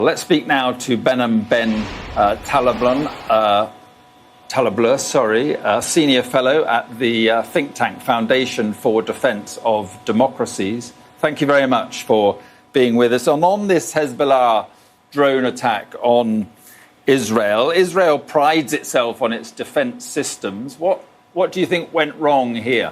Let's speak now to Behnam Ben Taleblu, Senior Fellow at the think tank Foundation for Defense of Democracies. Thank you very much for being with us. On this Hezbollah drone attack on Israel, Israel prides itself on its defense systems. What do you think went wrong here?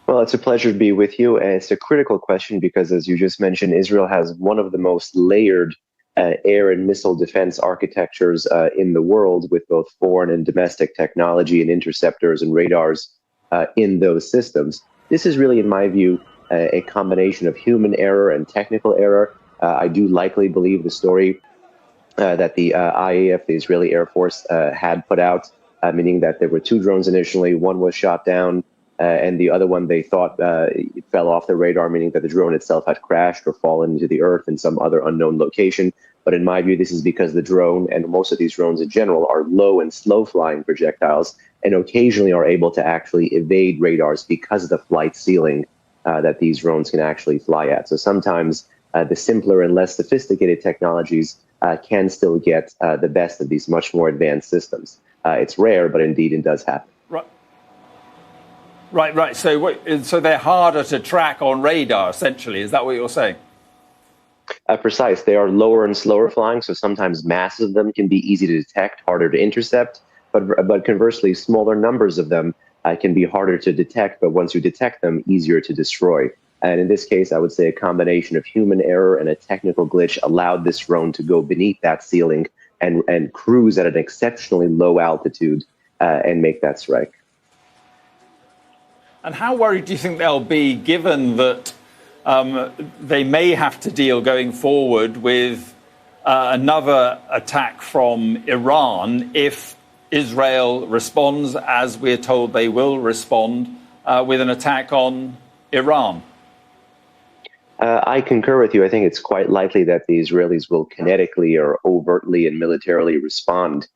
Well, it's a pleasure to be with you. And it's a critical question because, as you just mentioned, Israel has one of the most layered air and missile defense architectures in the world, with both foreign and domestic technology and interceptors and radars in those systems. This is really, in my view, a combination of human error and technical error. I do likely believe the story that the IAF, the Israeli Air Force, had put out, meaning that there were two drones initially. One was shot down, and the other one they thought it fell off the radar, meaning that the drone itself had crashed or fallen into the earth in some other unknown location. But in my view, this is because the drone, and most of these drones in general, are low and slow flying projectiles and occasionally are able to actually evade radars because of the flight ceiling that these drones can actually fly at. So sometimes the simpler and less sophisticated technologies can still get the best of these much more advanced systems. It's rare, but indeed it does happen. Right. So they're harder to track on radar, essentially. Is that what you're saying? Precise. They are lower and slower flying, so sometimes masses of them can be easy to detect, harder to intercept. But conversely, smaller numbers of them can be harder to detect, but once you detect them, easier to destroy. And in this case, I would say a combination of human error and a technical glitch allowed this drone to go beneath that ceiling and cruise at an exceptionally low altitude and make that strike. And how worried do you think they'll be, given that they may have to deal going forward with another attack from Iran if Israel responds, as we're told they will respond, with an attack on Iran? I concur with you. I think it's quite likely that the Israelis will kinetically or overtly and militarily respond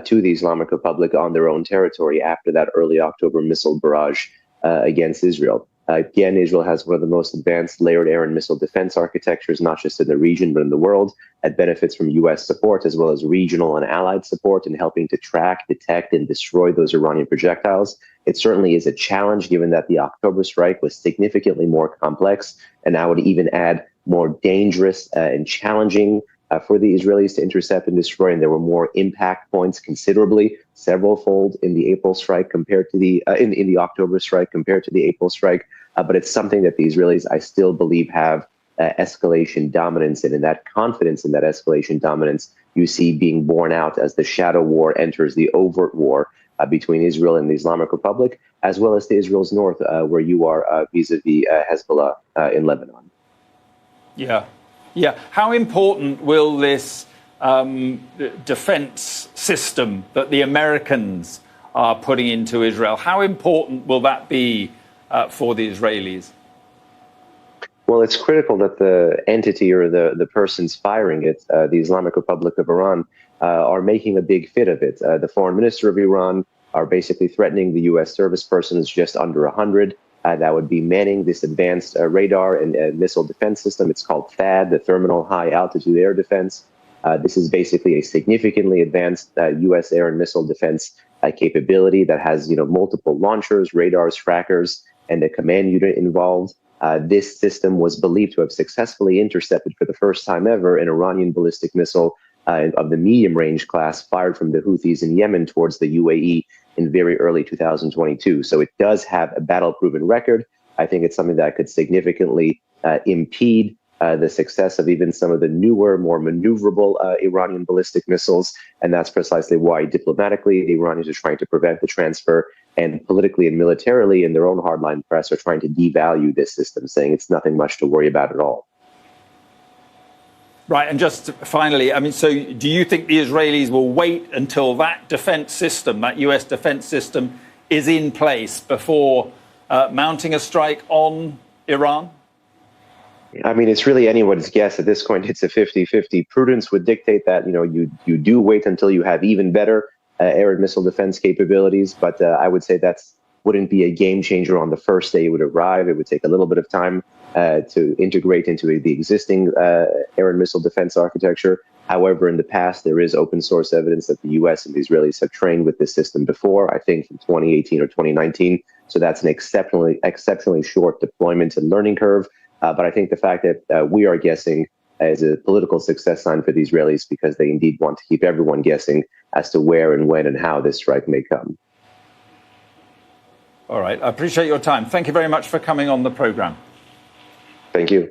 to the Islamic Republic on their own territory after that early October missile barrage against Israel. Again, Israel has one of the most advanced layered air and missile defense architectures, not just in the region, but in the world. It benefits from U.S. support as well as regional and allied support in helping to track, detect, and destroy those Iranian projectiles. It certainly is a challenge, given that the October strike was significantly more complex, and I would even add more dangerous and challenging for the Israelis to intercept and destroy. And there were more impact points, considerably, several-fold in the April strike compared to the in the October strike compared to the April strike. But it's something that the Israelis, I still believe, have escalation dominance in, and that confidence in that escalation dominance you see being borne out as the shadow war enters the overt war between Israel and the Islamic Republic, as well as to Israel's north, where you are vis-a-vis Hezbollah in Lebanon. Yeah. How important will this defense system that the Americans are putting into Israel, how important will that be for the Israelis? Well, it's critical that the entity or the persons firing it, the Islamic Republic of Iran, are making a big fit of it. The foreign minister of Iran are basically threatening the U.S. service persons just under 100. That would be manning this advanced radar and missile defense system. It's called THAAD, the Terminal High Altitude Air Defense. This is basically a significantly advanced U.S. air and missile defense capability that has, multiple launchers, radars, trackers, and a command unit involved. This system was believed to have successfully intercepted for the first time ever an Iranian ballistic missile of the medium-range class fired from the Houthis in Yemen towards the UAE in very early 2022. So it does have a battle-proven record. I think it's something that could significantly impede the success of even some of the newer, more maneuverable Iranian ballistic missiles. And that's precisely why diplomatically the Iranians are trying to prevent the transfer, and politically and militarily in their own hardline press are trying to devalue this system, saying it's nothing much to worry about at all. Right, and just finally, so do you think the Israelis will wait until that defense system, that US defense system, is in place before mounting a strike on Iran? It's really anyone's guess at this point. It's a 50-50. Prudence would dictate that, you do wait until you have even better air and missile defense capabilities. But I would say that wouldn't be a game changer on the first day it would arrive. It would take a little bit of time to integrate into the existing air and missile defense architecture. However, in the past, there is open source evidence that the US and the Israelis have trained with this system before, I think from 2018 or 2019. So that's an exceptionally short deployment and learning curve. But I think the fact that we are guessing is a political success sign for the Israelis, because they indeed want to keep everyone guessing as to where and when and how this strike may come. All right. I appreciate your time. Thank you very much for coming on the program. Thank you.